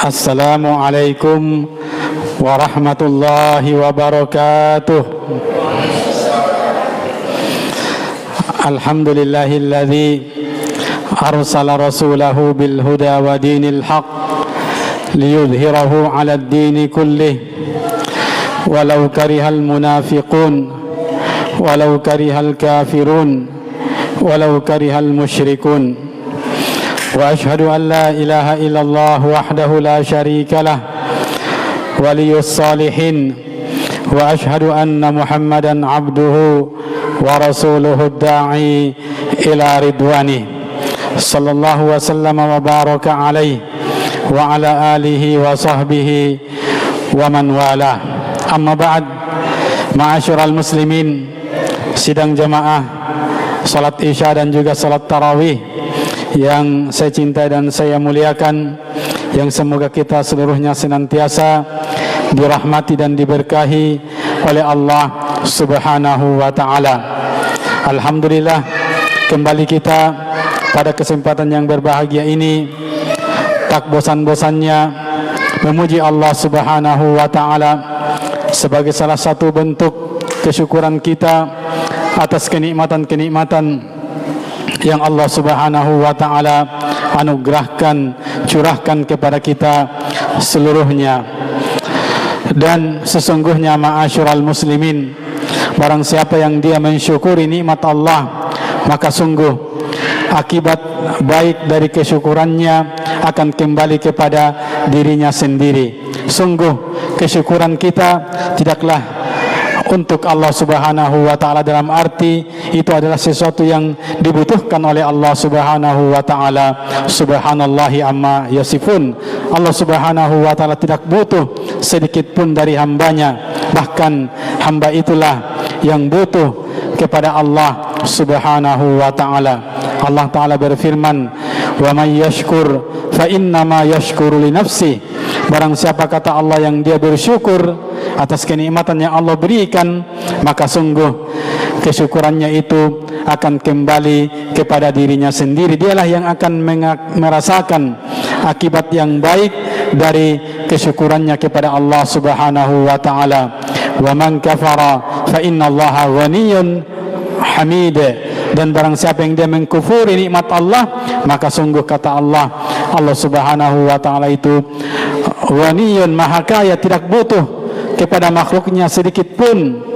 Assalamualaikum warahmatullahi wabarakatuh. Alhamdulillahilladzi arsala rasulahu bil huda wa dinil haq liyudhhirahu 'ala ad-dini kullih walau karihal munafiqun walau karihal kafirun walau karihal musyrikun. Wa ashhadu an la ilaha illallah wahdahu la syarika lah waliyus salihin wa ashhadu anna Muhammadan abduhu wa rasuluhu da'i ila ridwani sallallahu wa sallama wa baraka alaihi wa ala alihi wa sahbihi wa man wala. Amma ba'd, ma'asyiral muslimin, sidang jamaah salat isya dan juga salat tarawih yang saya cintai dan saya muliakan, yang semoga kita seluruhnya senantiasa dirahmati dan diberkahi oleh Allah Subhanahu wa ta'ala. Alhamdulillah, kembali kita pada kesempatan yang berbahagia ini tak bosan-bosannya memuji Allah Subhanahu wa ta'ala sebagai salah satu bentuk kesyukuran kita atas kenikmatan-kenikmatan yang Allah Subhanahu wa ta'ala anugerahkan, curahkan kepada kita seluruhnya. Dan sesungguhnya ma'asyiral muslimin, barang siapa yang dia mensyukuri nikmat Allah, maka sungguh akibat baik dari kesyukurannya akan kembali kepada dirinya sendiri. Sungguh kesyukuran kita tidaklah untuk Allah Subhanahu wa ta'ala dalam arti itu adalah sesuatu yang dibutuhkan oleh Allah Subhanahu wa ta'ala. Subhanallahi amma yasifun. Allah Subhanahu wa ta'ala tidak butuh sedikit pun dari hambanya, bahkan hamba itulah yang butuh kepada Allah Subhanahu wa ta'ala. Allah ta'ala berfirman, wa may yashkur fa innama yashkuru li nafsi. Barang siapa, kata Allah, yang dia bersyukur atas kenikmatan yang Allah berikan, maka sungguh kesyukurannya itu akan kembali kepada dirinya sendiri. Dialah yang akan merasakan akibat yang baik dari kesyukurannya kepada Allah Subhanahu wa ta'ala. Wa man kafara fa innallaha ghaniyyun hamid. Dan barang siapa yang dia mengkufuri nikmat Allah, maka sungguh, kata Allah, Allah Subhanahu wa ta'ala itu ghaniyun, maha kaya, tidak butuh kepada makhluknya sedikit pun.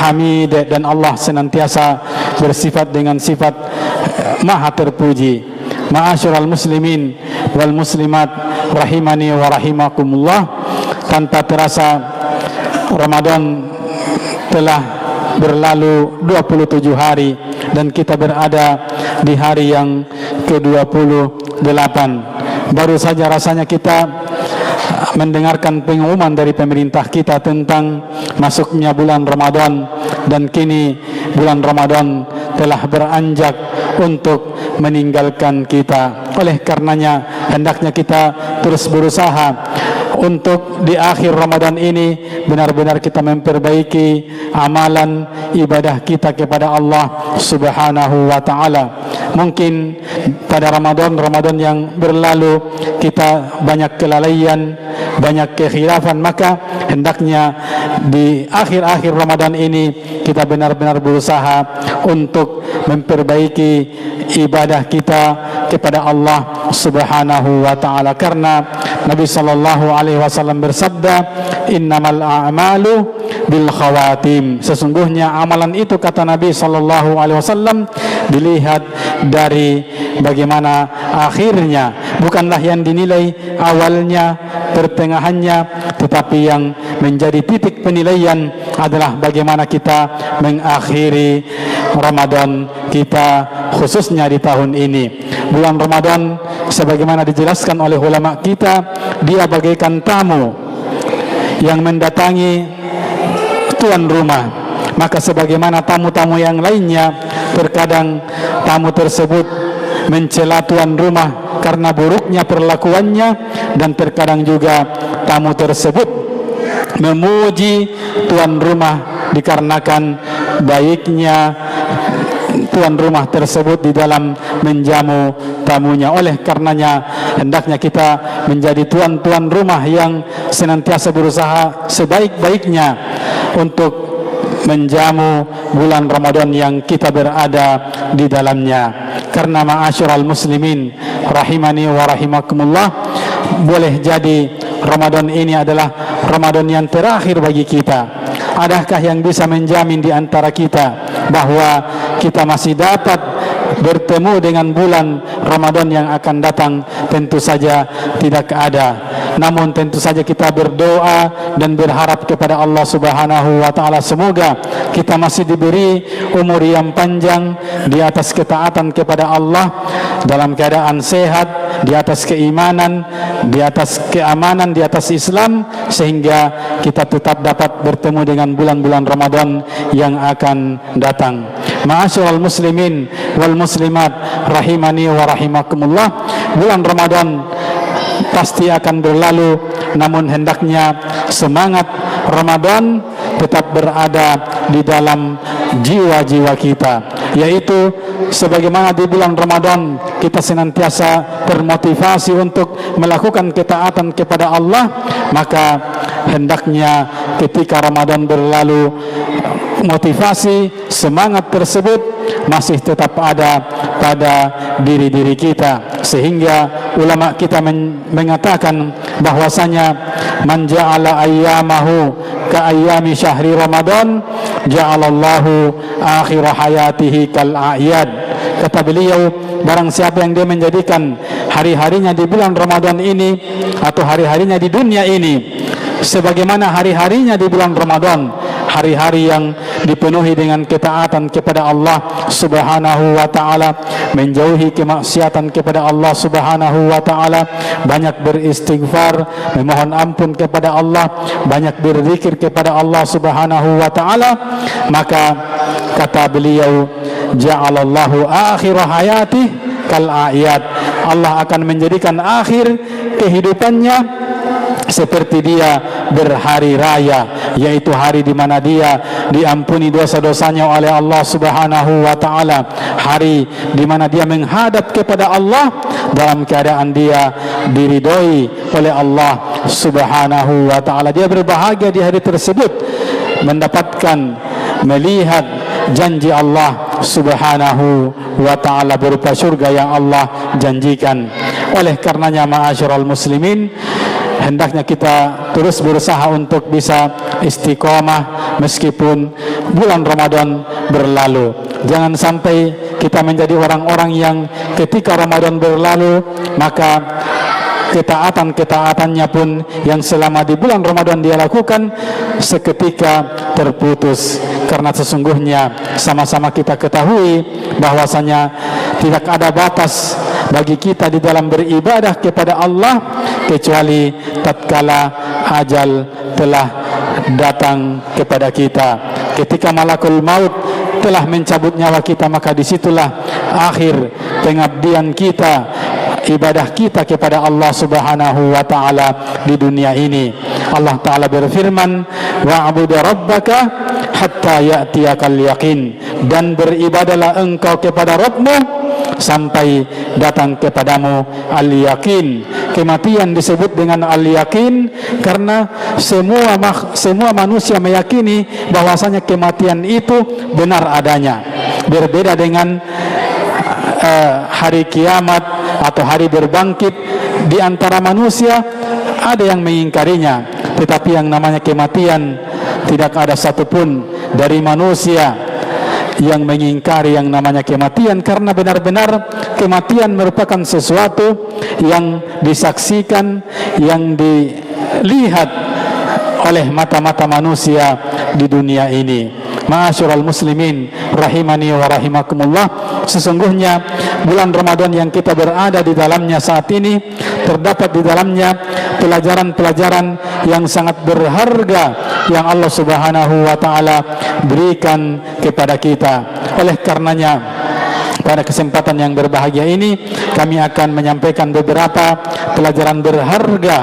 Hamid, dan Allah senantiasa bersifat dengan sifat maha terpuji. Ma'asyiral muslimin wal muslimat rahimani wa rahimakumullah, tanpa terasa Ramadan telah berlalu 27 hari dan kita berada di hari yang ke-28. Baru saja rasanya kita mendengarkan pengumuman dari pemerintah kita tentang masuknya bulan Ramadan, dan kini bulan Ramadan telah beranjak untuk meninggalkan kita. Oleh karenanya hendaknya kita terus berusaha untuk di akhir Ramadan ini benar-benar kita memperbaiki amalan ibadah kita kepada Allah Subhanahu wa ta'ala. Mungkin pada Ramadan yang berlalu kita banyak kelalaian, banyak kekhilafan, maka hendaknya di akhir-akhir Ramadan ini kita benar-benar berusaha untuk memperbaiki ibadah kita kepada Allah Subhanahu wa ta'ala. Karena Nabi sallallahu alaihi wasallam bersabda, innamal a'malu bil khawatim. Sesungguhnya amalan itu, kata Nabi sallallahu alaihi wasallam, dilihat dari bagaimana akhirnya, bukanlah yang dinilai awalnya, pertengahannya, tetapi yang menjadi titik penilaian adalah bagaimana kita mengakhiri Ramadan kita, khususnya di tahun ini. Bulan Ramadan sebagaimana dijelaskan oleh ulama kita, dia bagaikan tamu yang mendatangi tuan rumah. Maka sebagaimana tamu-tamu yang lainnya, terkadang tamu tersebut mencela tuan rumah karena buruknya perlakuannya, dan terkadang juga tamu tersebut memuji tuan rumah dikarenakan baiknya tuan rumah tersebut di dalam menjamu tamunya. Oleh karenanya hendaknya kita menjadi tuan-tuan rumah yang senantiasa berusaha sebaik-baiknya untuk menjamu bulan Ramadan yang kita berada di dalamnya. Karena ma'asyiral muslimin rahimani wa rahimakumullah, boleh jadi Ramadan ini adalah Ramadan yang terakhir bagi kita. Adakah yang bisa menjamin di antara kita bahwa kita masih dapat bertemu dengan bulan Ramadan yang akan datang? Tentu saja tidak ada. Namun tentu saja kita berdoa dan berharap kepada Allah Subhanahu wa taala, semoga kita masih diberi umur yang panjang di atas ketaatan kepada Allah, dalam keadaan sehat, di atas keimanan, di atas keamanan, di atas Islam, sehingga kita tetap dapat bertemu dengan bulan-bulan Ramadan yang akan datang. Ma'asyiral muslimin wal muslimat rahimani wa rahimakumullah, bulan Ramadan pasti akan berlalu, namun hendaknya semangat Ramadan tetap berada di dalam jiwa-jiwa kita, yaitu sebagaimana di bulan Ramadan kita senantiasa termotivasi untuk melakukan ketaatan kepada Allah, maka hendaknya ketika Ramadan berlalu motivasi, semangat tersebut masih tetap ada pada diri-diri kita, sehingga ulama kita mengatakan bahwasanya man ja'ala ayyamahu ka ayyami syahri Ramadan ja'alallahu akhir hayatihi kal a'yad. Kata beliau, barang siapa yang dia menjadikan hari-harinya di bulan Ramadan ini atau hari-harinya di dunia ini sebagaimana hari-harinya di bulan Ramadan, hari-hari yang dipenuhi dengan ketaatan kepada Allah Subhanahu wa taala, menjauhi kemaksiatan kepada Allah Subhanahu wa taala, banyak beristighfar, memohon ampun kepada Allah, banyak berzikir kepada Allah Subhanahu wa taala, maka kata beliau, ja'alallahu akhir hayati kal a'yad. Allah akan menjadikan akhir kehidupannya seperti dia berhari raya, yaitu hari di mana dia diampuni dosa-dosanya oleh Allah Subhanahu wa taala, hari di mana dia menghadap kepada Allah dalam keadaan dia diridhoi oleh Allah Subhanahu wa taala. Dia berbahagia di hari tersebut mendapatkan, melihat janji Allah Subhanahu wa taala berupa surga yang Allah janjikan. Oleh karenanya ma'asyiral muslimin, hendaknya kita terus berusaha untuk bisa istiqomah meskipun bulan Ramadan berlalu. Jangan sampai kita menjadi orang-orang yang ketika Ramadan berlalu maka ketaatan-ketaatannya pun yang selama di bulan Ramadan dia lakukan seketika terputus. Karena sesungguhnya sama-sama kita ketahui bahwasanya tidak ada batas bagi kita di dalam beribadah kepada Allah kecuali tatkala ajal telah datang kepada kita. Ketika malakul maut telah mencabut nyawa kita, maka disitulah akhir pengabdian kita, ibadah kita kepada Allah Subhanahu wa taala di dunia ini. Allah taala berfirman, wa'budu rabbaka hatta ya'tiyakal yaqin, dan beribadalah engkau kepada Rabbmu sampai datang kepadamu al-yaqin. Kematian disebut dengan al-yaqin karena semua manusia meyakini bahwasanya kematian itu benar adanya. Berbeda dengan hari kiamat atau hari berbangkit, di antara manusia ada yang mengingkarinya, tetapi yang namanya kematian tidak ada satupun dari manusia yang mengingkari yang namanya kematian, karena benar-benar kematian merupakan sesuatu yang disaksikan, yang dilihat oleh mata-mata manusia di dunia ini. Ma'asyiral muslimin rahimani wa rahimakumullah, sesungguhnya bulan Ramadan yang kita berada di dalamnya saat ini, terdapat di dalamnya pelajaran-pelajaran yang sangat berharga yang Allah Subhanahu wa taala berikan kepada kita. Oleh karenanya pada kesempatan yang berbahagia ini kami akan menyampaikan beberapa pelajaran berharga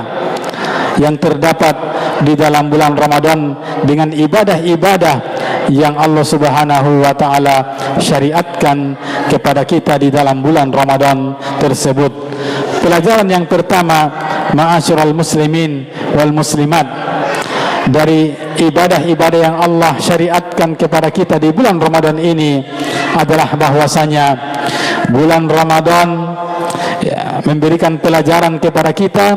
yang terdapat di dalam bulan Ramadan dengan ibadah-ibadah yang Allah Subhanahu wa taala syariatkan kepada kita di dalam bulan Ramadan tersebut. Pelajaran yang pertama, ma'asyiral muslimin wal muslimat, dari ibadah-ibadah yang Allah syariatkan kepada kita di bulan Ramadan ini adalah bahwasanya bulan Ramadan memberikan pelajaran kepada kita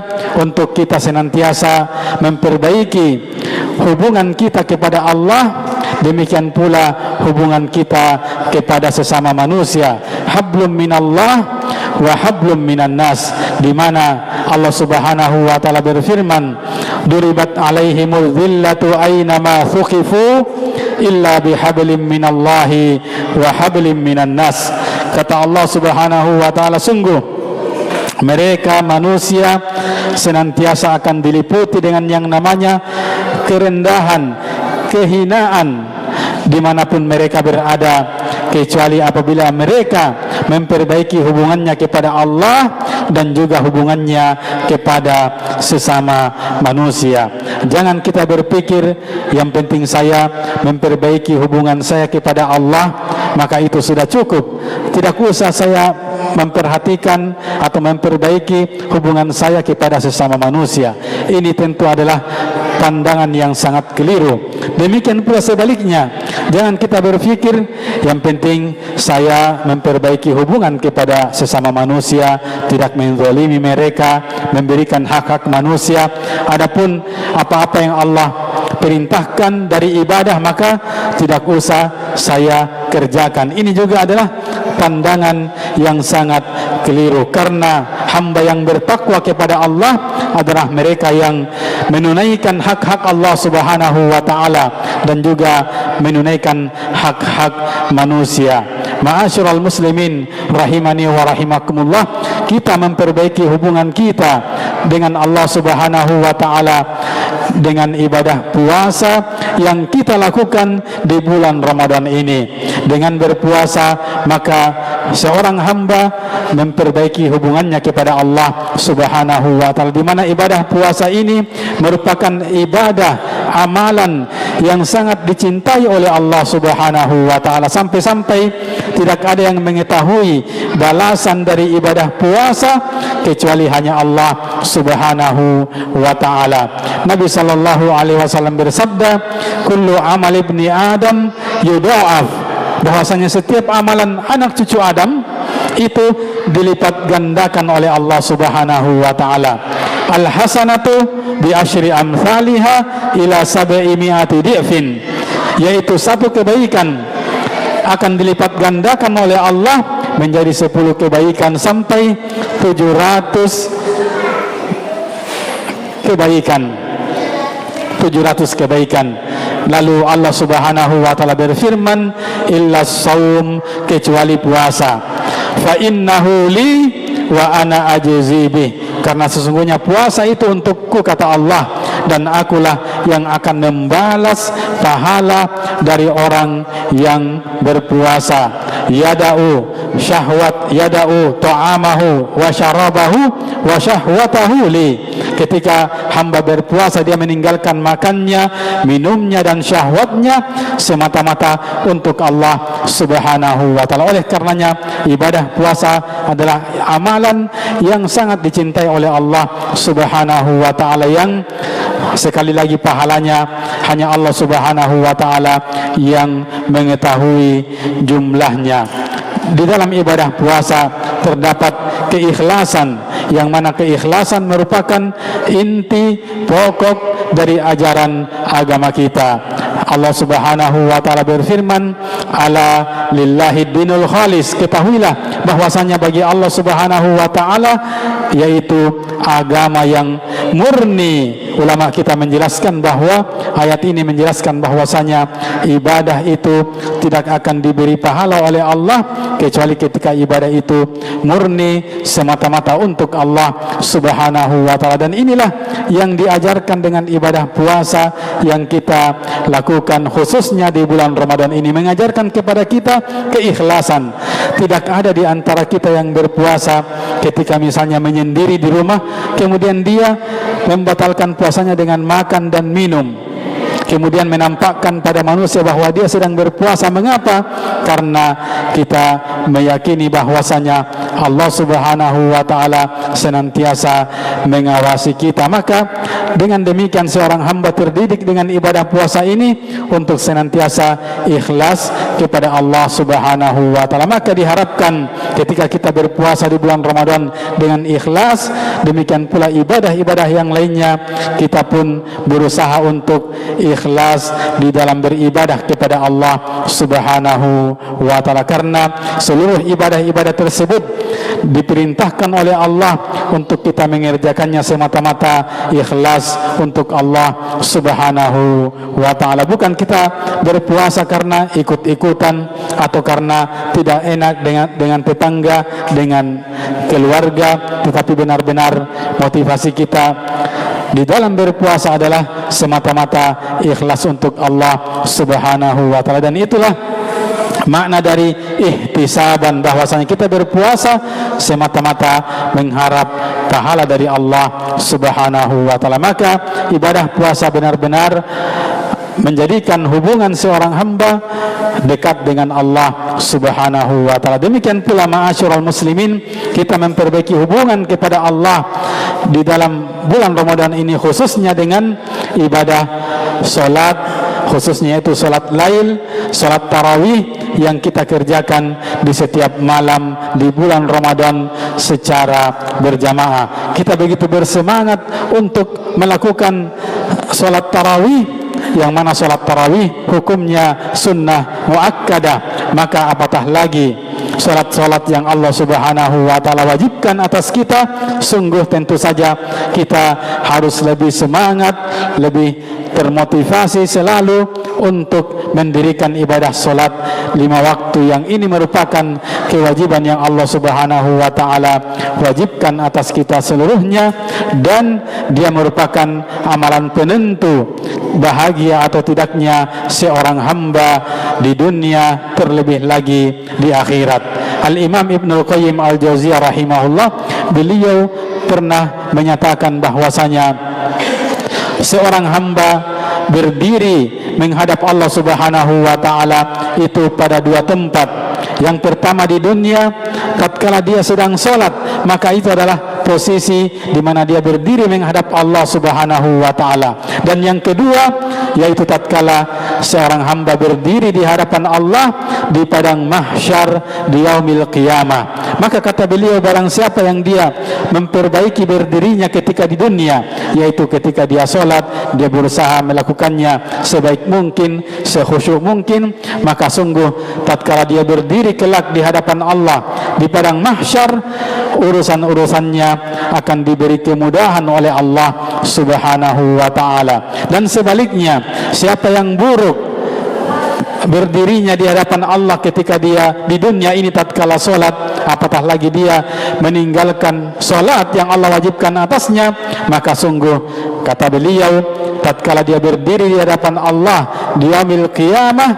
untuk kita senantiasa memperbaiki hubungan kita kepada Allah, demikian pula hubungan kita kepada sesama manusia. Hablum minallah wa hablum minan nas, di mana Allah Subhanahu wa taala berfirman, duribat alaihimul dhillatu aina ma thuqifu illa bihablim minallahi wa hablim minan nas. Kata Allah Subhanahu wa taala, sungguh mereka manusia senantiasa akan diliputi dengan yang namanya kerendahan, kehinaan dimanapun mereka berada, kecuali apabila mereka memperbaiki hubungannya kepada Allah dan juga hubungannya kepada sesama manusia. Jangan kita berpikir yang penting saya memperbaiki hubungan saya kepada Allah, maka itu sudah cukup. Tidak usah saya memperhatikan atau memperbaiki hubungan saya kepada sesama manusia. Ini tentu adalah pandangan yang sangat keliru. Demikian pula sebaliknya, jangan kita berpikir yang penting saya memperbaiki hubungan kepada sesama manusia, tidak menzalimi mereka, memberikan hak-hak manusia. Adapun apa-apa yang Allah perintahkan dari ibadah maka tidak usah saya kerjakan. Ini juga adalah pandangan yang sangat keliru, karena hamba yang bertakwa kepada Allah adalah mereka yang menunaikan hak-hak Allah Subhanahu wa taala dan juga menunaikan hak-hak manusia. Ma'asyiral muslimin rahimani wa rahimakumullah, kita memperbaiki hubungan kita dengan Allah Subhanahu wa taala dengan ibadah puasa yang kita lakukan di bulan Ramadan ini. Dengan berpuasa maka seorang hamba memperbaiki hubungannya kepada Allah Subhanahu wa taala, di mana ibadah puasa ini merupakan ibadah amalan yang sangat dicintai oleh Allah Subhanahu wa taala, sampai-sampai tidak ada yang mengetahui balasan dari ibadah puasa kecuali hanya Allah Subhanahu wa taala. Nabi sallallahu alaihi wasallam bersabda, kullu amal ibni Adam yudha'af, bahwasanya setiap amalan anak cucu Adam itu dilipat gandakan oleh Allah Subhanahu wa taala. Al hasanatu bi asyri amsalha ila 700 di'fin, yaitu satu kebaikan akan dilipat gandakan oleh Allah menjadi 10 kebaikan sampai 700 kebaikan. 700 kebaikan. Lalu Allah Subhanahu wa taala berfirman, illa shaum, kecuali puasa. Fa innahu li wa ana ajzi bih, karena sesungguhnya puasa itu untukku, kata Allah, dan akulah yang akan membalas pahala dari orang yang berpuasa. Yada'u syahwat, yada'u ta'amahu wa syarabahu wa syahwatahu li, ketika hamba berpuasa dia meninggalkan makannya, minumnya dan syahwatnya semata-mata untuk Allah Subhanahu wa taala. Oleh karenanya ibadah puasa adalah amalan yang sangat dicintai oleh Allah Subhanahu wa taala, yang sekali lagi pahalanya hanya Allah Subhanahu wa taala yang mengetahui jumlahnya. Di dalam ibadah puasa terdapat keikhlasan, yang mana keikhlasan merupakan inti pokok dari ajaran agama kita. Allah Subhanahu wa taala berfirman, ala lillahi dinul khalis, ketahuilah bahwasanya bagi Allah Subhanahu wa taala yaitu agama yang murni. Ulama kita menjelaskan bahwa ayat ini menjelaskan bahwasanya ibadah itu tidak akan diberi pahala oleh Allah kecuali ketika ibadah itu murni semata-mata untuk Allah Subhanahu wa taala. Dan inilah yang diajarkan dengan ibadah puasa yang kita lakukan khususnya di bulan Ramadan ini, mengajarkan kepada kita keikhlasan. Tidak ada di antara kita yang berpuasa ketika misalnya menyendiri di rumah kemudian dia membatalkan puasanya dengan makan dan minum. kemudian menampakkan pada manusia bahwa dia sedang berpuasa. Mengapa? Karena kita meyakini bahwasanya Allah Subhanahu wa taala senantiasa mengawasi kita. Maka dengan demikian seorang hamba terdidik dengan ibadah puasa ini untuk senantiasa ikhlas kepada Allah Subhanahu wa taala. Maka diharapkan ketika kita berpuasa di bulan Ramadan dengan ikhlas, demikian pula ibadah-ibadah yang lainnya kita pun berusaha untuk ikhlas di dalam beribadah kepada Allah Subhanahu wa taala, karena seluruh ibadah-ibadah tersebut diperintahkan oleh Allah untuk kita mengerjakannya semata-mata ikhlas untuk Allah Subhanahu wa taala. Bukan kita berpuasa karena ikut-ikutan atau karena tidak enak dengan tetangga, dengan keluarga, tetapi benar-benar motivasi kita di dalam berpuasa adalah semata-mata ikhlas untuk Allah Subhanahu wa taala. Dan itulah makna dari ihtisaban, bahwasanya kita berpuasa semata-mata mengharap pahala dari Allah Subhanahu wa taala. Maka ibadah puasa benar-benar menjadikan hubungan seorang hamba dekat dengan Allah Subhanahu wa taala. Demikian pula ma'asyiral muslimin, kita memperbaiki hubungan kepada Allah di dalam bulan Ramadan ini, khususnya dengan ibadah salat, khususnya itu salat lail, salat tarawih yang kita kerjakan di setiap malam di bulan Ramadan secara berjamaah. Kita begitu bersemangat untuk melakukan salat tarawih, yang mana salat tarawih hukumnya sunnah muakkadah. Maka apatah lagi salat-salat yang Allah Subhanahu wa taala wajibkan atas kita. Sungguh tentu saja kita harus lebih semangat, lebih termotivasi selalu untuk mendirikan ibadah salat 5 waktu, yang ini merupakan kewajiban yang Allah Subhanahu wa taala wajibkan atas kita seluruhnya, dan dia merupakan amalan penentu bahagia atau tidaknya seorang hamba di dunia, terlebih lagi di akhirat. Al-Imam Ibnul Qayyim Al-Jauziyah rahimahullah, beliau pernah menyatakan bahwasanya seorang hamba berdiri menghadap Allah Subhanahu wa taala itu pada 2 tempat. Yang pertama di dunia, tatkala dia sedang salat, maka itu adalah posisi di mana dia berdiri menghadap Allah Subhanahu wa taala. Dan yang kedua yaitu tatkala seorang hamba berdiri di hadapan Allah di padang mahsyar di yaumil qiyamah. Maka kata beliau, barang siapa yang dia memperbaiki berdirinya ketika di dunia, yaitu ketika dia salat, dia berusaha melakukannya sebaik mungkin, sekhusyuk mungkin, maka sungguh tatkala dia berdiri kelak di hadapan Allah di padang mahsyar, urusan-urusannya akan diberi kemudahan oleh Allah Subhanahu wa taala. Dan sebaliknya, siapa yang buruk berdirinya di hadapan Allah ketika dia di dunia ini tatkala salat, apatah lagi dia meninggalkan salat yang Allah wajibkan atasnya, maka sungguh kata beliau, tatkala dia berdiri di hadapan Allah di yaumil qiyamah,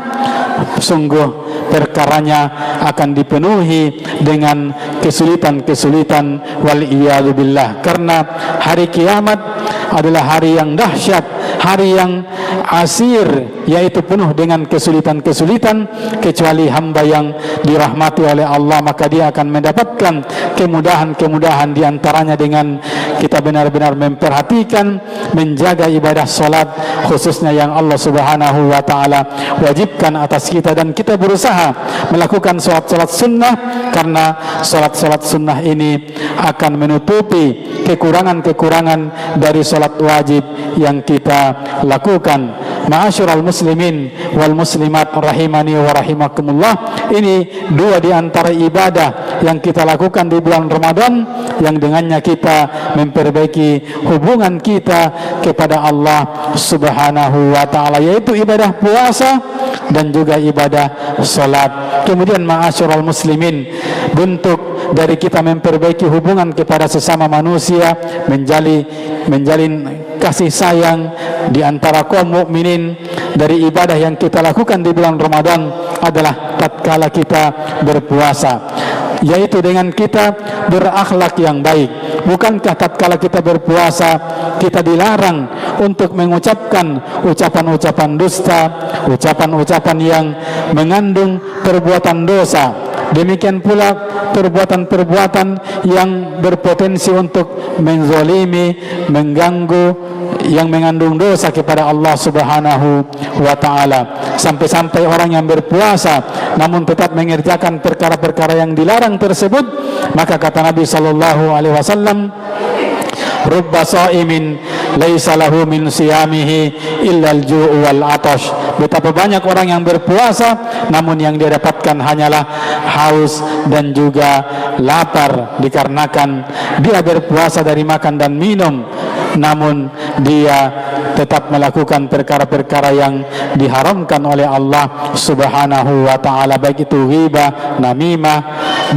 sungguh perkaranya akan dipenuhi dengan kesulitan-kesulitan, wal iyadu billah. Karena hari kiamat adalah hari yang dahsyat, hari yang asir, yaitu penuh dengan kesulitan-kesulitan. Kecuali hamba yang dirahmati oleh Allah, maka dia akan mendapatkan kemudahan-kemudahan, diantaranya dengan kita benar-benar memperhatikan, menjaga ibadah salat khususnya yang Allah Subhanahu wa taala wajibkan atas kita, dan kita berusaha melakukan salat-salat sunnah, karena salat-salat sunnah ini akan menutupi kekurangan-kekurangan dari salat wajib yang kita lakukan. Ma'asyiral muslimin wal muslimat rahimani wa rahimakumullah, ini 2 di antara ibadah yang kita lakukan di bulan Ramadan, yang dengannya kita memperbaiki hubungan kita kepada Allah Subhanahu wa taala, yaitu ibadah puasa dan juga ibadah salat. Kemudian ma'asyiral muslimin, bentuk dari kita memperbaiki hubungan kepada sesama manusia, menjalin kasih sayang di antara kaum mukminin, dari ibadah yang kita lakukan di bulan Ramadan adalah tatkala kita berpuasa, yaitu dengan kita berakhlak yang baik, bukankah tatkala kita berpuasa kita dilarang untuk mengucapkan ucapan-ucapan dusta, ucapan-ucapan yang mengandung perbuatan dosa. Demikian pula perbuatan-perbuatan yang berpotensi untuk menzalimi, mengganggu, yang mengandung dosa kepada Allah Subhanahu wa ta'ala. Sampai-sampai orang yang berpuasa namun tetap mengerjakan perkara-perkara yang dilarang tersebut, maka kata Nabi sallallahu alaihi wasallam, rubba shaimin laisa lahu min siyamihi illa al-ju' wal 'atash. Betapa banyak orang yang berpuasa namun yang dia dapatkan hanyalah haus dan juga lapar, dikarenakan dia berpuasa dari makan dan minum namun dia tetap melakukan perkara-perkara yang diharamkan oleh Allah Subhanahu wa ta'ala, baik itu ghibah, namimah,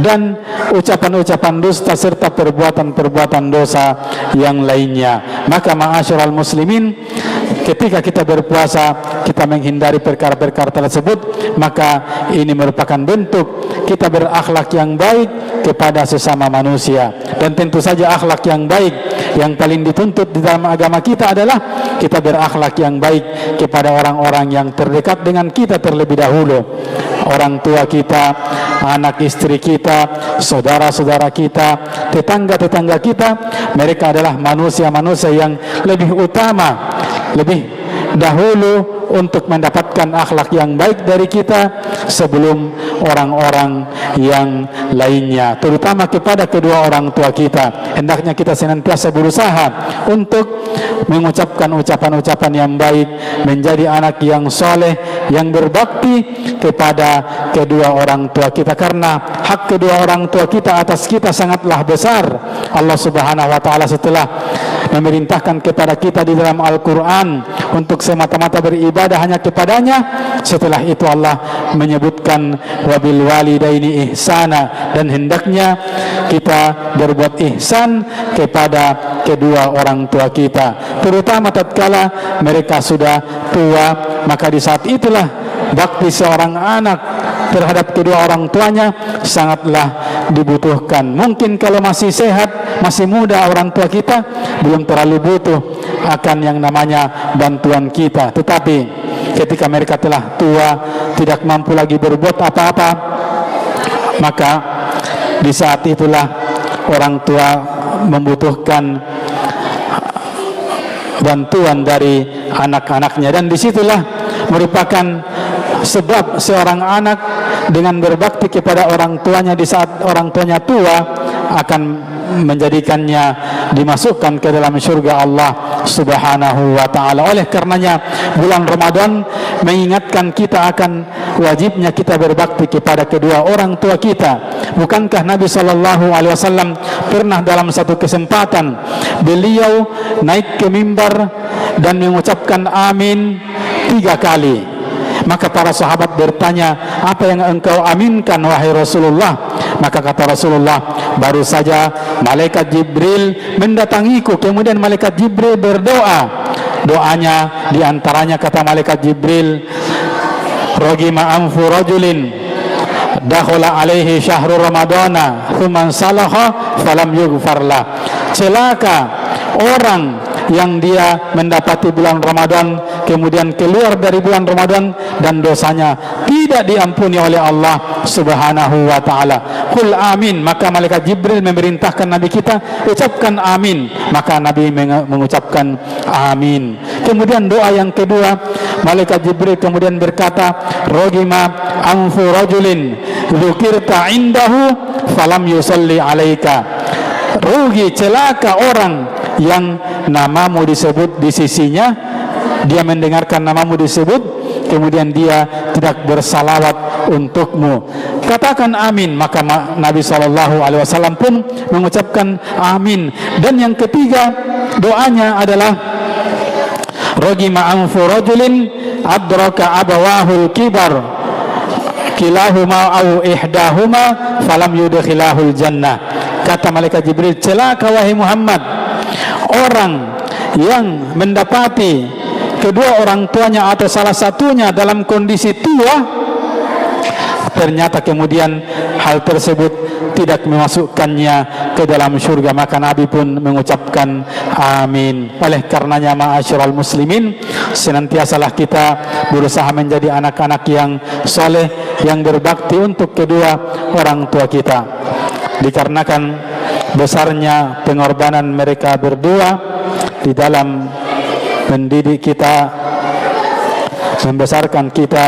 dan ucapan-ucapan dusta serta perbuatan-perbuatan dosa yang lainnya. Maka ma'asyiral muslimin, ketika kita berpuasa kita menghindari perkara-perkara tersebut, maka ini merupakan bentuk kita berakhlak yang baik kepada sesama manusia. Dan tentu saja akhlak yang baik yang paling dituntut di dalam agama kita adalah kita berakhlak yang baik kepada orang-orang yang terdekat dengan kita terlebih dahulu. Orang tua kita, anak istri kita, saudara-saudara kita, tetangga-tetangga kita, mereka adalah manusia-manusia yang lebih utama, lebih dahulu untuk mendapatkan akhlak yang baik dari kita sebelum orang-orang yang lainnya, terutama kepada kedua orang tua kita. Hendaknya kita senantiasa berusaha untuk mengucapkan ucapan-ucapan yang baik, menjadi anak yang soleh, yang berbakti kepada kedua orang tua kita, karena hak kedua orang tua kita atas kita sangatlah besar. Allah Subhanahu wa ta'ala setelah memerintahkan kepada kita di dalam Al-Quran untuk semata-mata beribadah hanya kepadanya, setelah itu Allah menyebutkan wabil walidaini ihsana, dan hendaknya kita berbuat ihsan kepada kedua orang tua kita, terutama tatkala mereka sudah tua. Maka di saat itulah bakti seorang anak terhadap kedua orang tuanya sangatlah dibutuhkan. Mungkin kalau masih sehat, masih muda orang tua kita, belum terlalu butuh akan yang namanya bantuan kita. Tetapi ketika mereka telah tua, tidak mampu lagi berbuat apa-apa, maka di saat itulah orang tua membutuhkan bantuan dari anak-anaknya. Dan disitulah merupakan sebab seorang anak dengan berbakti kepada orang tuanya di saat orang tuanya tua akan menjadikannya dimasukkan ke dalam surga Allah Subhanahu wa ta'ala. Oleh karenanya bulan Ramadan mengingatkan kita akan wajibnya kita berbakti kepada kedua orang tua kita. Bukankah Nabi SAW pernah dalam satu kesempatan beliau naik ke mimbar dan mengucapkan amin 3 kali? Maka para sahabat bertanya, apa yang engkau aminkan wahai Rasulullah? Maka kata Rasulullah, baru saja malaikat Jibril mendatangiku, kemudian malaikat Jibril berdoa. Doanya diantaranya kata malaikat Jibril, rogima anfu rajulin dakhala alaihi syahru ramadana thumman salaha falam yughfarlah. Celaka orang yang dia mendapati bulan Ramadan kemudian keluar dari bulan Ramadan dan dosanya tidak diampuni oleh Allah Subhanahu wa ta'ala. Qul amin. Maka malaikat Jibril memerintahkan Nabi kita ucapkan amin, maka Nabi mengucapkan amin. Kemudian doa yang kedua, malaikat Jibril kemudian berkata, rogima anfu rajulin dzukirta indahu falam yusalli alaika. Rugi, celaka orang yang namamu disebut di sisinya, dia mendengarkan namamu disebut, kemudian dia tidak bersalawat untukmu. Katakan amin. Maka Nabi SAW pun mengucapkan amin. Dan yang ketiga doanya adalah rogima anfu rajulin adraka abawahul kibar kilahuma au ihdahuma falam yudkhilahul jannah. Kata malaikat Jibril, celaka wahai Muhammad orang yang mendapati kedua orang tuanya atau salah satunya dalam kondisi tua, ternyata kemudian hal tersebut tidak memasukkannya ke dalam syurga, maka Nabi pun mengucapkan amin. Oleh karenanya ma'asyiral muslimin, senantiasalah kita berusaha menjadi anak-anak yang soleh, yang berbakti untuk kedua orang tua kita. Dikarenakan besarnya pengorbanan mereka berdua di dalam mendidik kita, membesarkan kita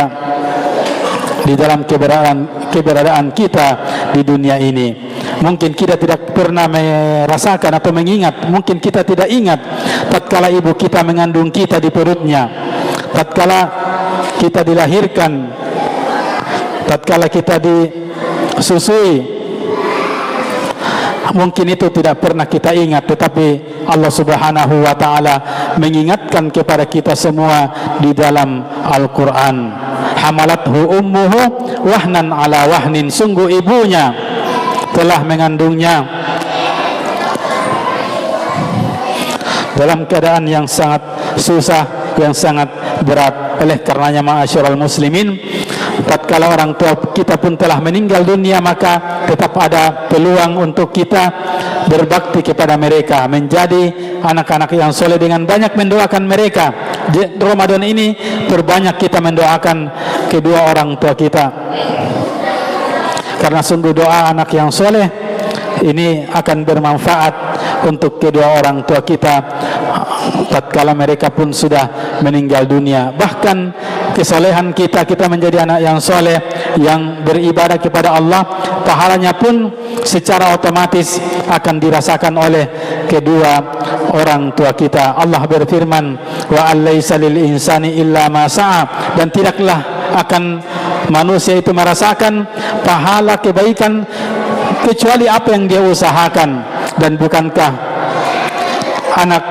di dalam keberadaan kita di dunia ini. Mungkin kita tidak pernah merasakan atau mengingat, mungkin kita tidak ingat tatkala ibu kita mengandung kita di perutnya, tatkala kita dilahirkan, tatkala kita disusui. Mungkin itu tidak pernah kita ingat, tetapi Allah Subhanahu wa ta'ala mengingatkan kepada kita semua di dalam Al-Quran. Hamalathu ummuhu wahnan ala wahnin, sungguh ibunya telah mengandungnya dalam keadaan yang sangat susah, yang sangat berat. Oleh karenanya ma'asyiral muslimin, tatkala orang tua kita pun telah meninggal dunia, maka tetap ada peluang untuk kita berbakti kepada mereka, menjadi anak-anak yang soleh dengan banyak mendoakan mereka. Di Ramadan ini perbanyak kita mendoakan kedua orang tua kita, karena sungguh doa anak yang soleh ini akan bermanfaat untuk kedua orang tua kita tatkala mereka pun sudah meninggal dunia. Bahkan kesolehan kita menjadi anak yang soleh, yang beribadah kepada Allah, pahalanya pun secara otomatis akan dirasakan oleh kedua orang tua kita. Allah berfirman, wa alaysa lil insani illa ma sa'a, dan tidaklah akan manusia itu merasakan pahala kebaikan kecuali apa yang dia usahakan. Dan bukankah anak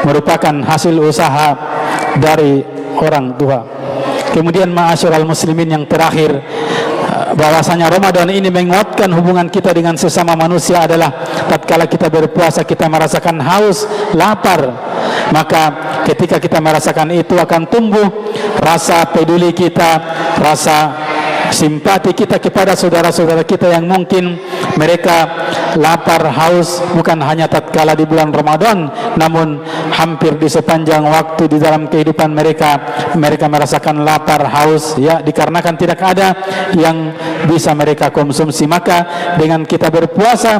merupakan hasil usaha dari orang tua? Kemudian ma'asyiral muslimin, yang terakhir, bahwasanya Ramadan ini menguatkan hubungan kita dengan sesama manusia adalah tatkala kita berpuasa kita merasakan haus, lapar, maka ketika kita merasakan itu akan tumbuh rasa peduli kita, rasa simpati kita kepada saudara-saudara kita yang mungkin mereka lapar, haus, bukan hanya tatkala di bulan Ramadan, namun hampir di sepanjang waktu di dalam kehidupan mereka merasakan lapar, haus, ya, dikarenakan tidak ada yang bisa mereka konsumsi. Maka dengan kita berpuasa,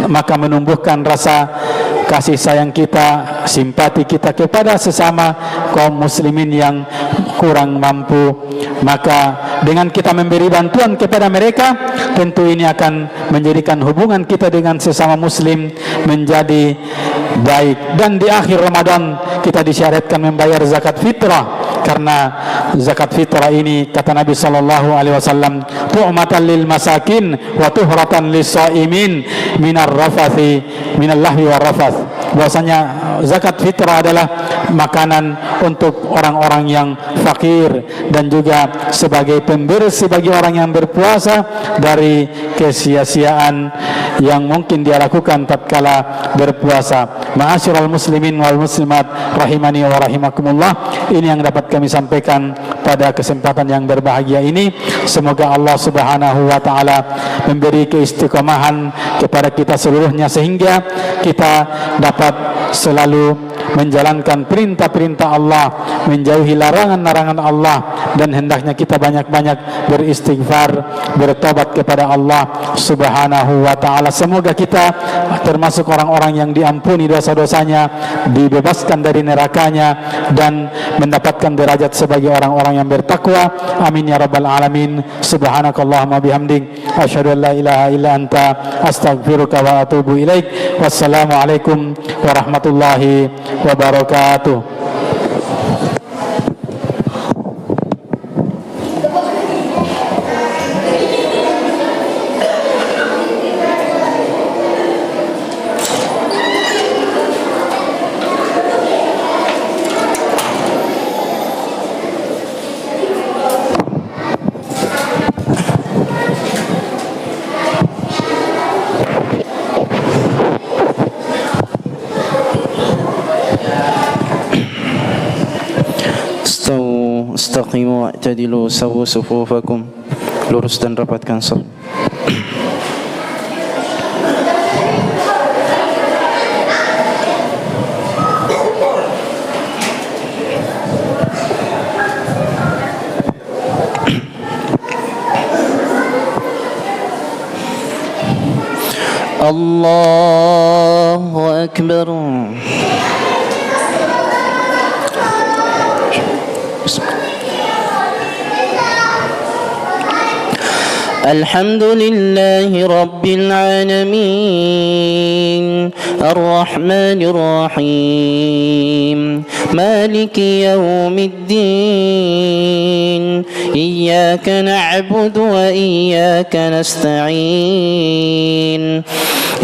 maka menumbuhkan rasa kasih sayang kita, simpati kita kepada sesama kaum muslimin yang kurang mampu. Maka dengan kita memberi bantuan kepada mereka, tentu ini akan menjadikan hubungan kita dengan sesama muslim menjadi baik. Dan di akhir Ramadan kita disyariatkan membayar zakat fitrah, karena zakat fitrah ini kata Nabi sallallahu alaihi wasallam, tu'matan lil masakin wa tuhratan lis shaimin minar rafathi minal lahwi war rafath. Bahwasanya zakat fitrah adalah makanan untuk orang-orang yang fakir dan juga sebagai pembersih bagi orang yang berpuasa dari kesia-siaan yang mungkin dia lakukan tatkala berpuasa. Ma'asyiral muslimin wal muslimat rahimani wa rahimakumullah, ini yang dapat kami sampaikan pada kesempatan yang berbahagia ini. Semoga Allah Subhanahu wa taala memberi keistiqomahan kepada kita seluruhnya sehingga kita dapat selalu menjalankan perintah-perintah Allah, menjauhi larangan-larangan Allah, dan hendaknya kita banyak-banyak beristighfar, bertobat kepada Allah Subhanahu wa taala. Semoga kita termasuk orang-orang yang diampuni dosa-dosanya, dibebaskan dari nerakanya, dan mendapatkan derajat sebagai orang-orang yang bertakwa. Amin ya rabbal alamin. Subhanakallahumma bihamdik, asyhadu an la ilaha illa anta, astaghfiruka wa atubu ilaik. Wassalamualaikum warahmatullahi wabarakatuh. استقيموا واعتدلوا سووا صفوفكم Lurus dan rapatkan saf. Allahu Akbar. الحمد لله رب العالمين الرحمن الرحيم مالك يوم الدين إياك نعبد وإياك نستعين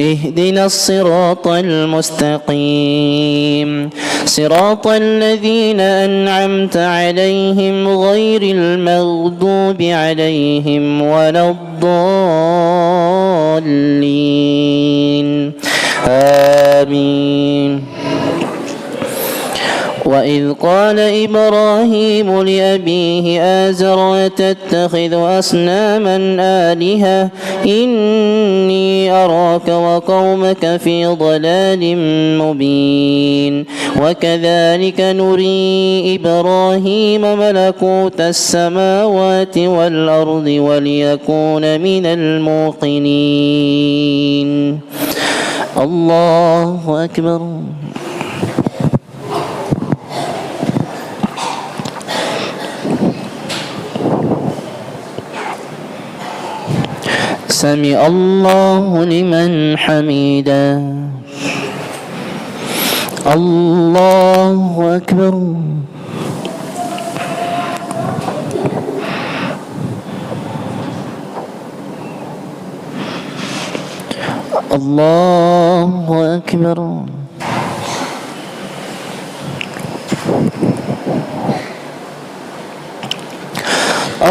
اهدنا الصراط المستقيم صراط الذين أنعمت عليهم غير المغضوب عليهم ولا الضالين آمين. وإذ قال إبراهيم لأبيه آزر أتتخذ أصناما آلهة إني أراك وقومك في ضلال مبين وكذلك نري إبراهيم ملكوت السماوات والأرض وليكون من الموقنين. الله أكبر. سمع الله لمن حمده. الله أكبر. الله أكبر.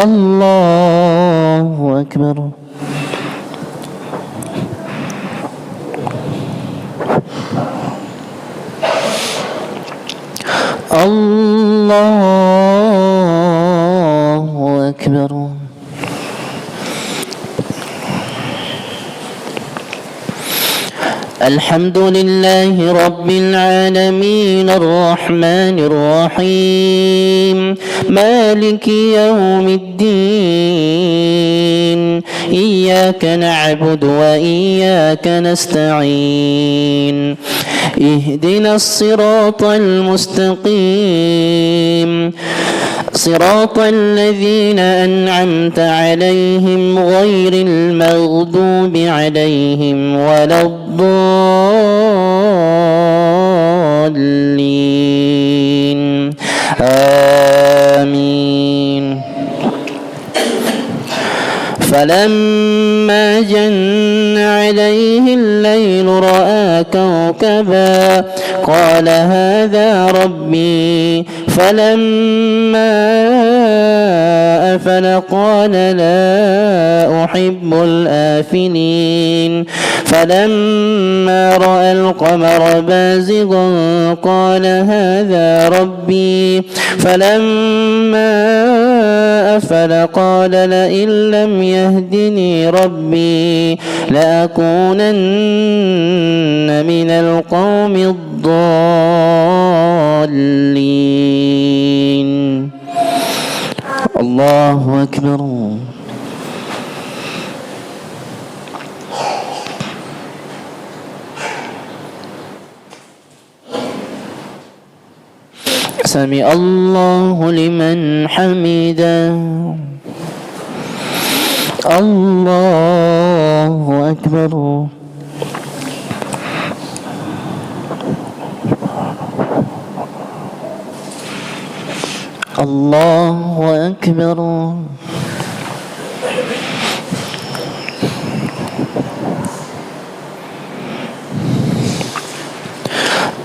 الله أكبر. الله أكبر. الحمد لله رب العالمين الرحمن الرحيم مالك يوم الدين إياك نعبد وإياك نستعين اهدنا الصراط المستقيم صراط الذين أنعمت عليهم غير المغضوب عليهم ولا الضالين آمين. فلما جن عليه الليل رأى كوكبا قال هذا ربي فلما أفل قال لا أحب الآفلين فلما رأى القمر بازغا قال هذا ربي فلما أفل قال لئن لم يهدني ربي لأكونن من القوم الضالين. الله أكبر. سمع الله لمن حمده. الله أكبر. الله أكبر.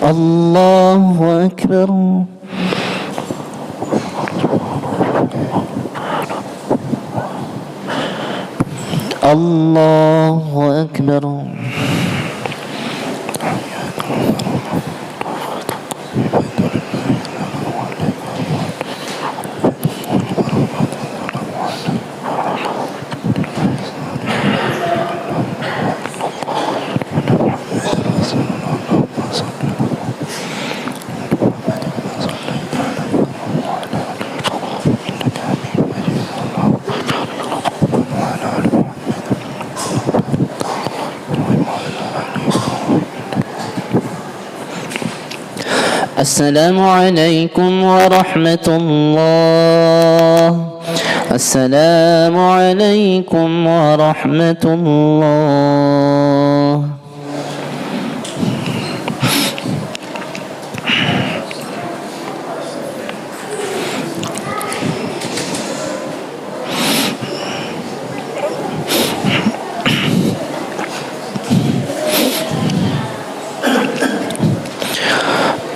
الله أكبر. الله أكبر. السلام عليكم ورحمة الله. السلام عليكم ورحمة الله.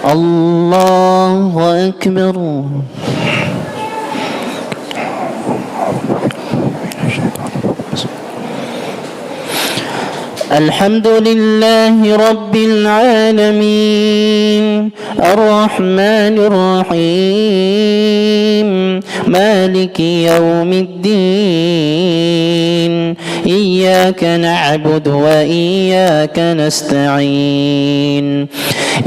الله أكبر. الحمد لله رب العالمين الرحمن الرحيم مالك يوم الدين إياك نعبد وإياك نستعين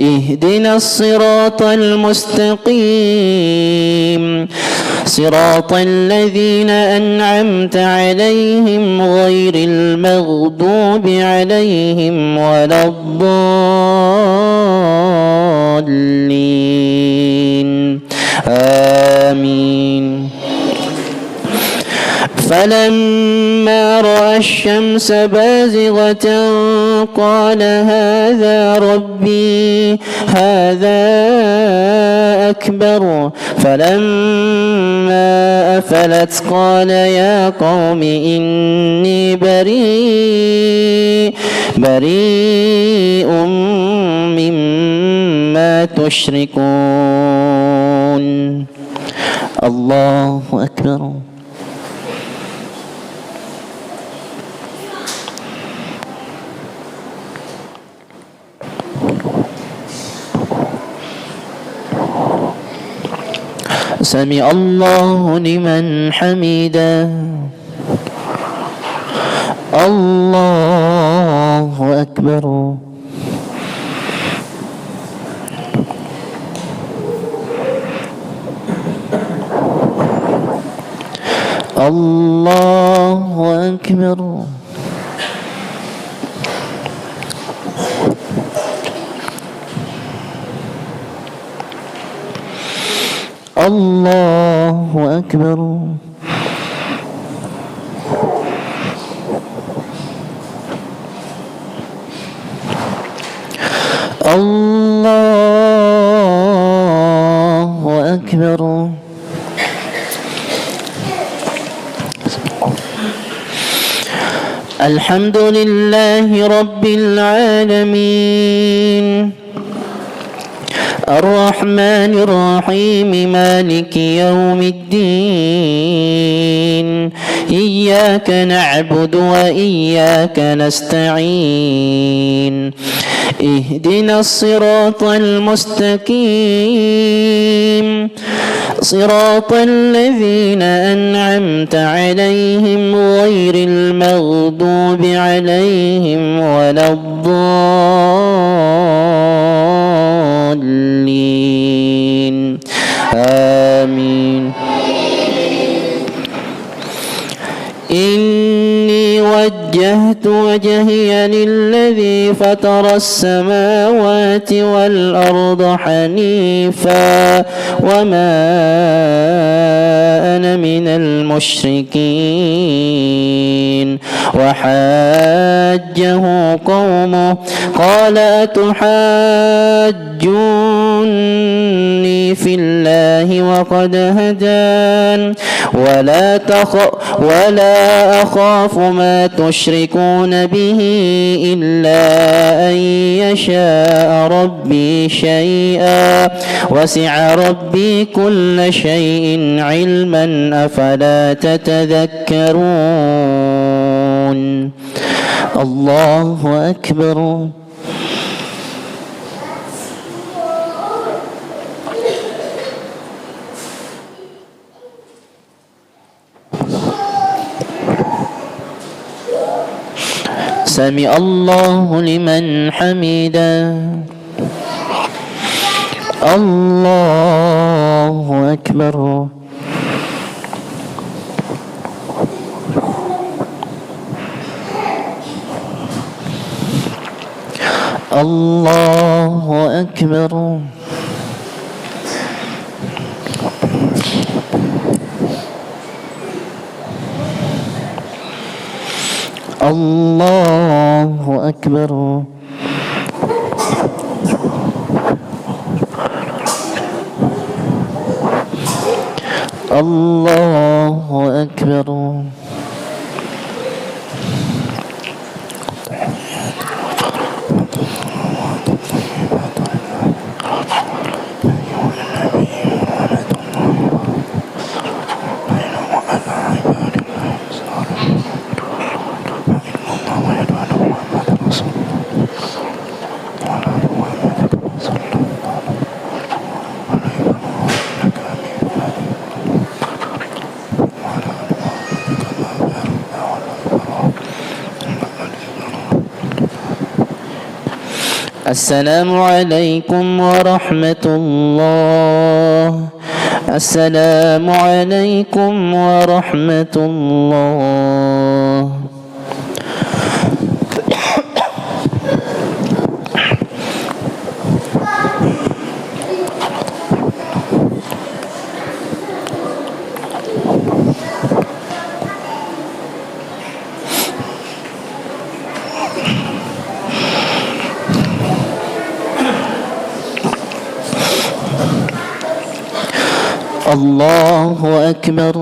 اهدنا الصراط المستقيم صراط الذين أنعمت عليهم غير المغضوب عليهم ولا الضالين آمين. فلما رأى الشمس بازغة قال هذا ربي هذا أكبر. فلما أفلت قال يا قوم إني بريء مما تشركون. الله أكبر. سمع الله لمن حمده. الله أكبر. الله أكبر. الله أكبر. الله أكبر. الحمد لله رب العالمين الرحمن الرحيم مالك يوم الدين إياك نعبد وإياك نستعين اهدنا الصراط المستقيم صراط الذين أنعمت عليهم غير المغضوب عليهم ولا الضالين آمين. إني وجهت وجهي للذي فطر السماوات والأرض حنيفا وما أنا من المشركين. وحاجه قومه قال أتحاجوني في الله وقد هدان ولا أخاف ما تشركون به إلا أن يشاء ربي شيئا وسع ربي كل شيء علما أفلا تتذكرون. الله أكبر. سمع الله لمن حمده. الله أكبر. الله أكبر. الله أكبر. الله أكبر. السلام عليكم ورحمة الله. السلام عليكم ورحمة الله. الله أكبر.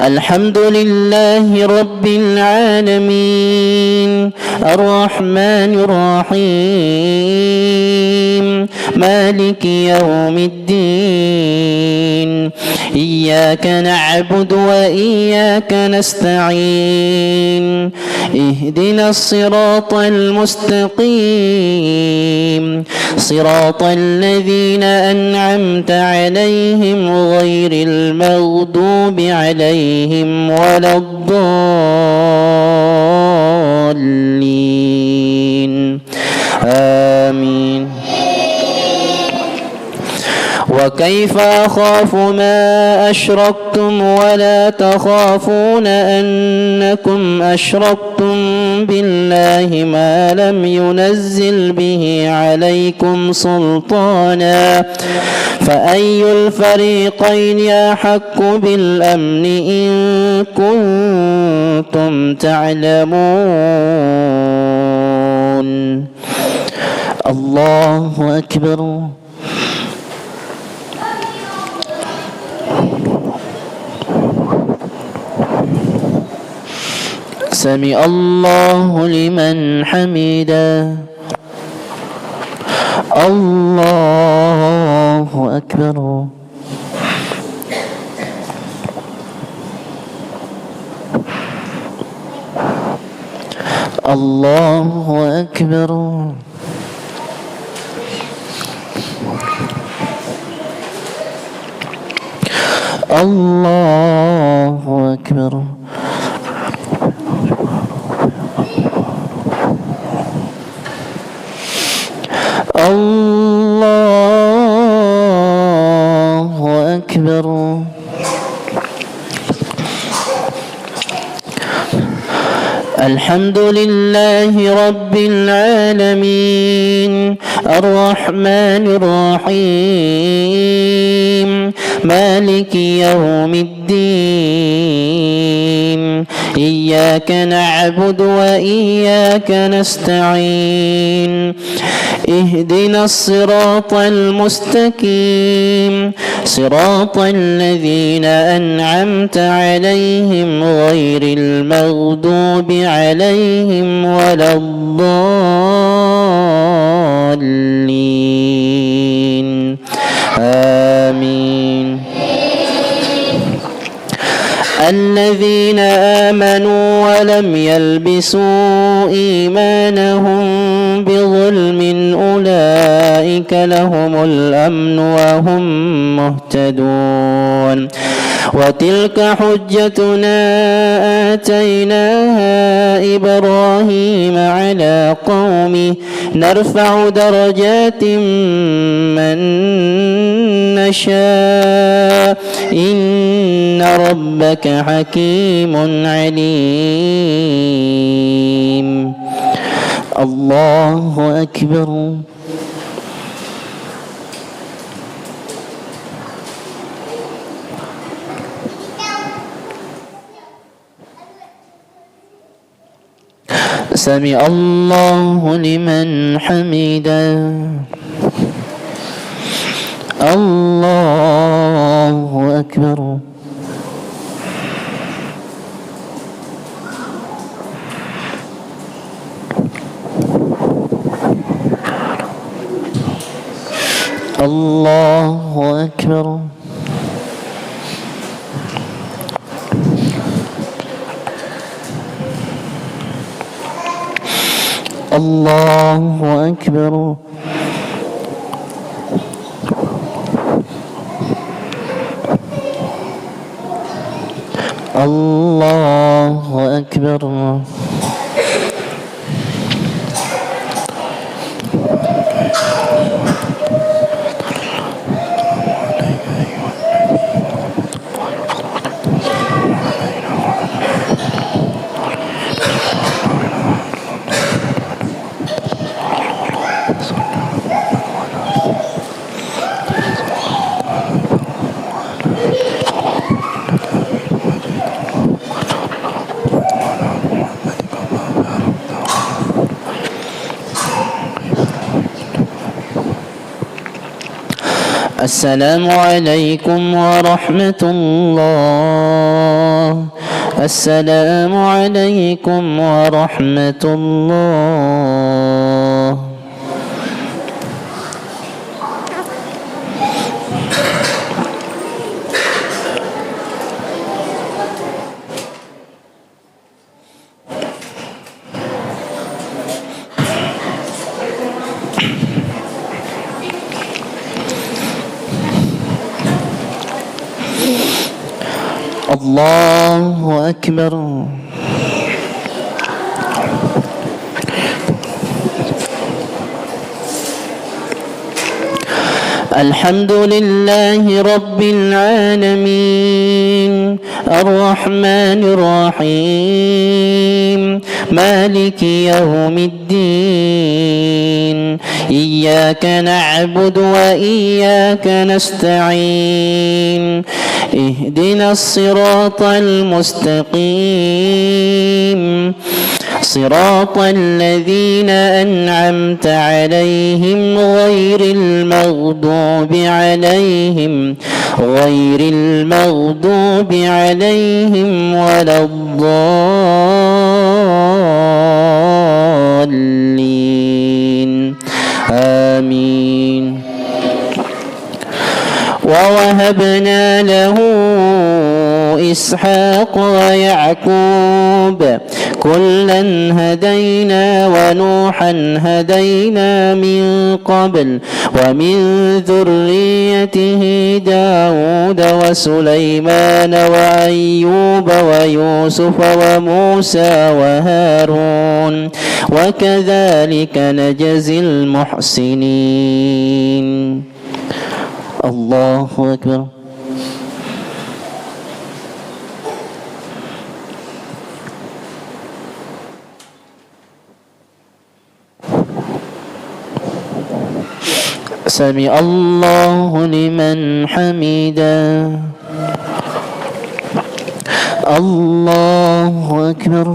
الحمد لله رب العالمين الرحمن الرحيم مالك يوم الدين إياك نعبد وإياك نستعين اهدنا الصراط المستقيم صراط الذين أنعمت عليهم غير المغضوب عليهم ولا الضالين آمين. وكيف أخاف ما أشركتم ولا تخافون أنكم أشركتم بالله ما لم ينزل به عليكم سلطانا فأي الفريقين أحق بالأمن إن كنتم تعلمون. الله أكبر. سمع الله لمن حمده. الله أكبر. الله أكبر. الله أكبر. الله أكبر. الحمد لله رب العالمين الرحمن الرحيم مالك يوم الدين إياك نعبد وإياك نستعين اهدنا الصراط المستقيم صراط الذين أنعمت عليهم غير المغضوب عليهم ولا الضالين آمين. الذين آمنوا ولم يلبسوا إيمانهم بظلم أولئك لهم الأمن وهم مهتدون. وتلك حجتنا آتيناها إبراهيم على قومه نرفع درجات من نشاء إن ربك حكيم عليم. الله أكبر. سمع الله لمن حمده الله أكبر الله أكبر الله أكبر الله أكبر السلام عليكم ورحمة الله السلام عليكم ورحمة الله الله أكبر الحمد لله رب العالمين الرحمن الرحيم مالك يوم الدين إياك نعبد وإياك نستعين اهدنا الصراط المستقيم صراط الذين أنعمت عليهم غير المغضوب عليهم ولا الضالين آمين ووهبنا له إسحاق ويعقوب كلا هدينا ونوحا هدينا من قبل ومن ذريته داود وسليمان وأيوب ويوسف وموسى وهارون وكذلك نجزي المحسنين الله أكبر سمع الله لمن حمده الله أكبر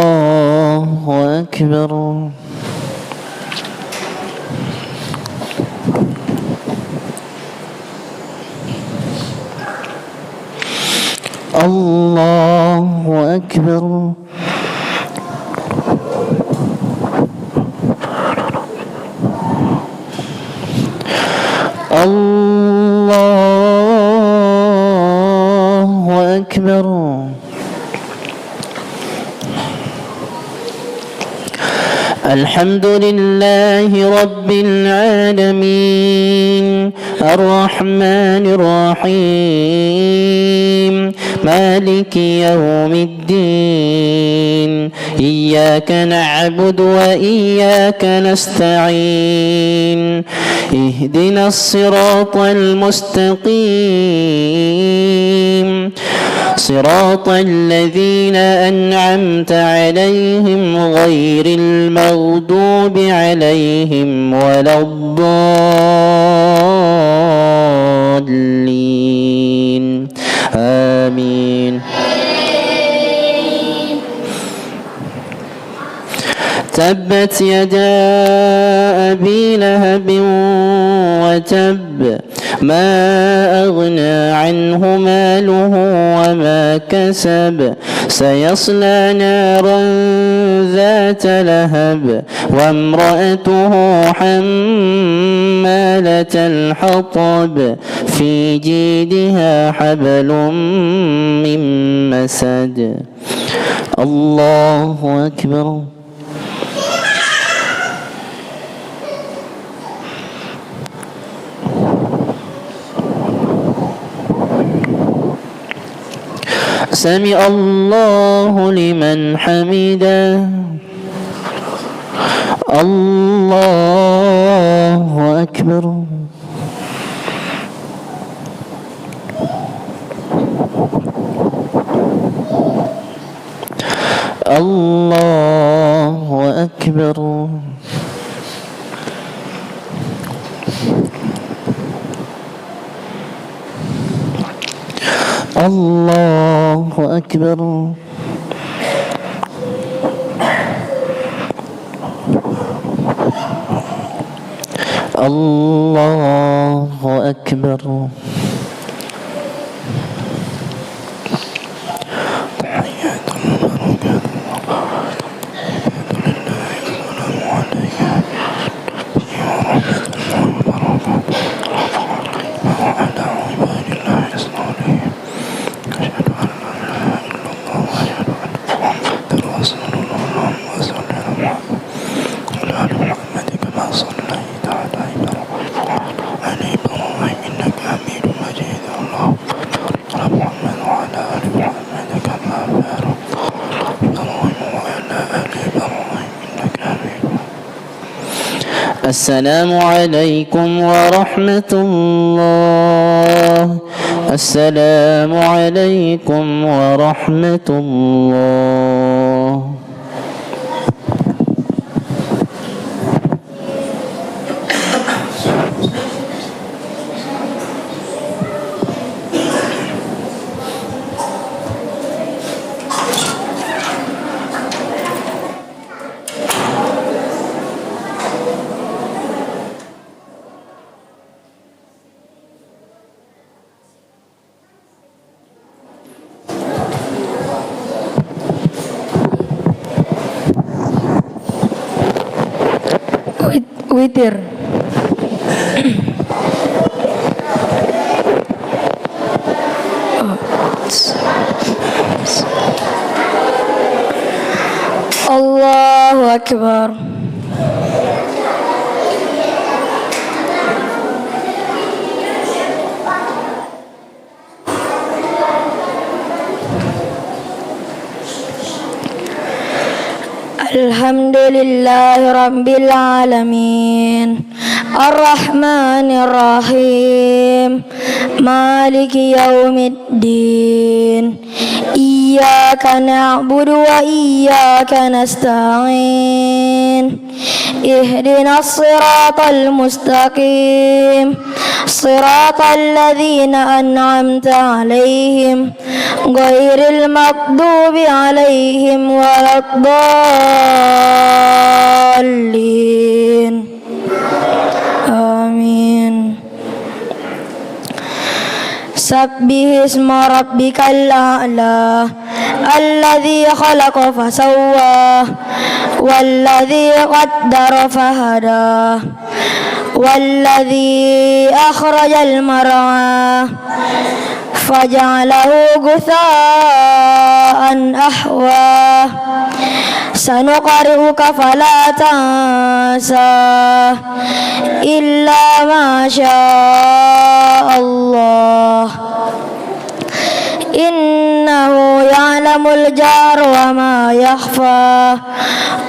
الله أكبر الله أكبر الله أكبر الحمد لله رب العالمين الرحمن الرحيم مالك يوم الدين إياك نعبد وإياك نستعين اهدنا الصراط المستقيم صراط الذين أنعمت عليهم غير المغضوب المغضوب عليهم ولا الضالين آمين. تبت يدا أبي لهب وتب ما أغنى عنه ماله وما كسب سيصلى نارا ذات لهب وامرأته حمالة الحطب في جيدها حبل من مسد. الله أكبر. سمع الله لمن حمده. الله أكبر. الله أكبر. الله أكبر. الله أكبر. السلام عليكم ورحمة الله. السلام عليكم ورحمة الله. Witir. Allahu Akbar. Alhamdulillahi Rabbil Alamin Ar-Rahmanir Rahim Maliki Yaumiddin Iyyaka na'budu wa iyyaka nasta'in Ihdinas siratal mustaqim Siratal ladzina an'amta 'alaihim ghairil maghdubi 'alaihim waladdallin. Amin. Sabbih isma rabbikal a'la alladzi khalaqa fasawwa walladzi qaddara fahada walladzi akhrajal mar'a faja'alahu ghutha'an ahwa sanuqri'uka fala tansa illa ma syaa Allah innahu ya'lamul jahra wa ma yakhfa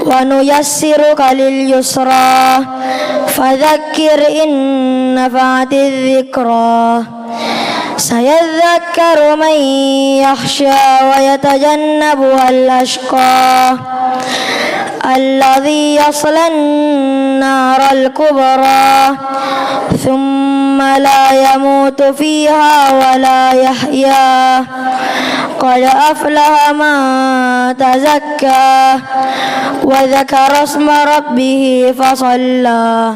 wa nuyassiruka lil yusra fadhakkir in nafa'atiz dhikra sayadhakkaru man yakhsha wa yatajannabuhal ashqa الذي يصلى النار الكبرى ثم لا يموت فيها ولا يحيا قد أفلح من تزكى وذكر اسم ربه فصلى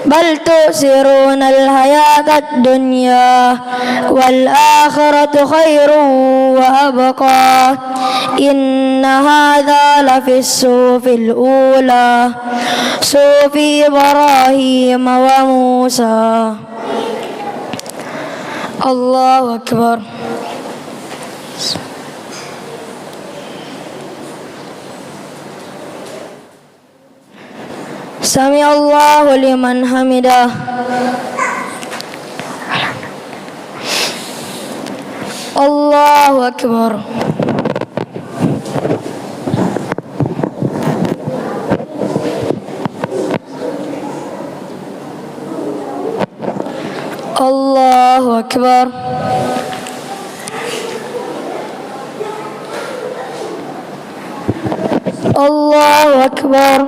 بل تؤثرون الحياة الدنيا والآخرة خير وأبقى إن هذا لفي الصحف الأولى صحف إبراهيم وموسى. الله أكبر. سمع الله لمن حمده. الله أكبر. الله أكبر. الله أكبر.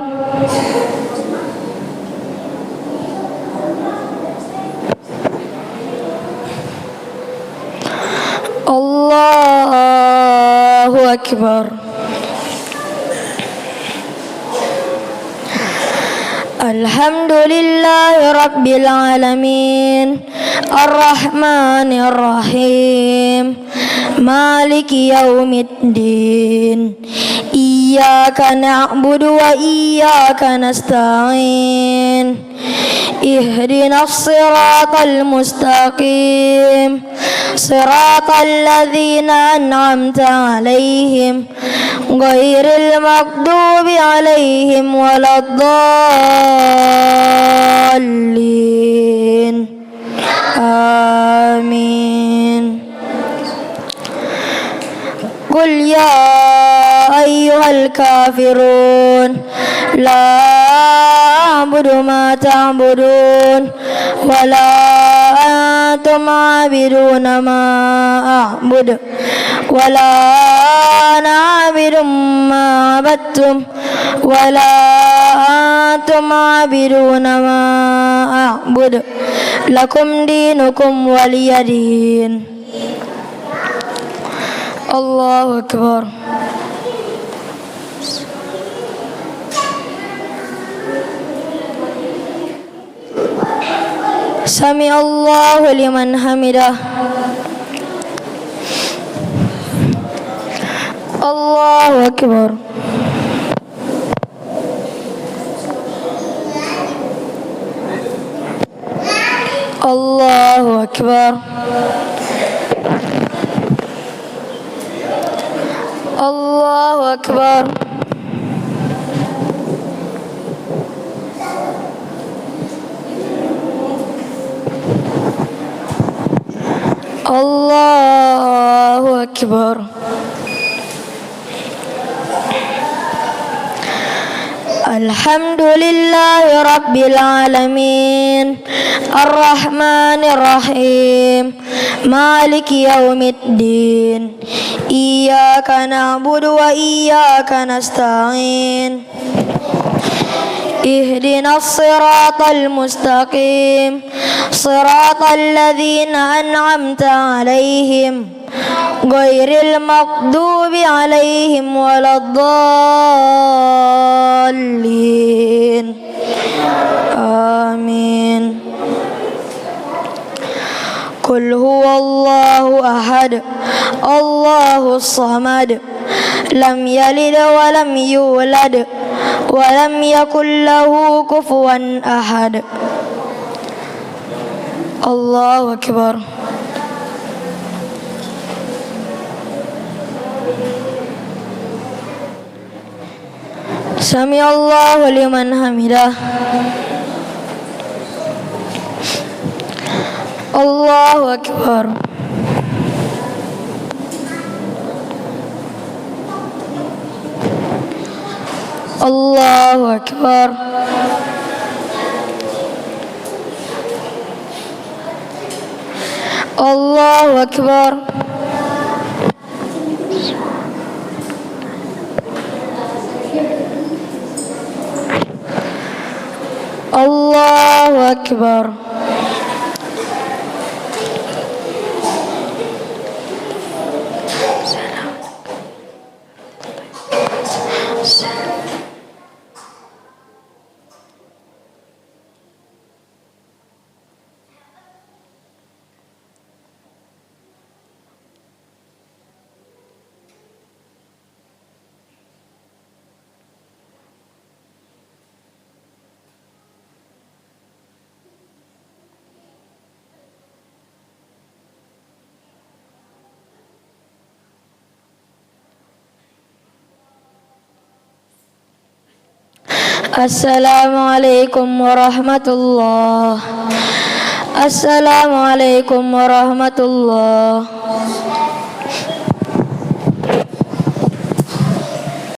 الله أكبر. الحمد لله رب العالمين الرحمن الرحيم مالك يوم الدين إياك نعبد وإياك نستعين اهدنا الصراط المستقيم صراط الذين أنعمت عليهم غير المغضوب عليهم ولا الضالين آمين. قل يا أيها الكافرون لا أعبد ما تعبدون ولا أنتم عابدون ما أعبد ولا أنا عابد ما عبدتم ولا أنتم عابدون ما أعبد لكم دينكم ولي دين. الله أكبر. سمع الله لمن حمده. الله أكبر. الله أكبر. الله أكبر. الله أكبر. الحمد لله رب العالمين الرحمن الرحيم مالك يوم الدين إياك نعبد وإياك نستعين اهدنا الصراط المستقيم صراط الذين أنعمت عليهم غير المغضوب عليهم ولا الضالين آمين. قل هو الله أحد الله الصمد لم يلد ولم يولد ولم يكن له كفوا أحد. الله أكبر. سمع الله لمن حمده. الله أكبر. الله أكبر. الله أكبر. Allahu Akbar. Assalamualaikum warahmatullah. Assalamualaikum warahmatullah.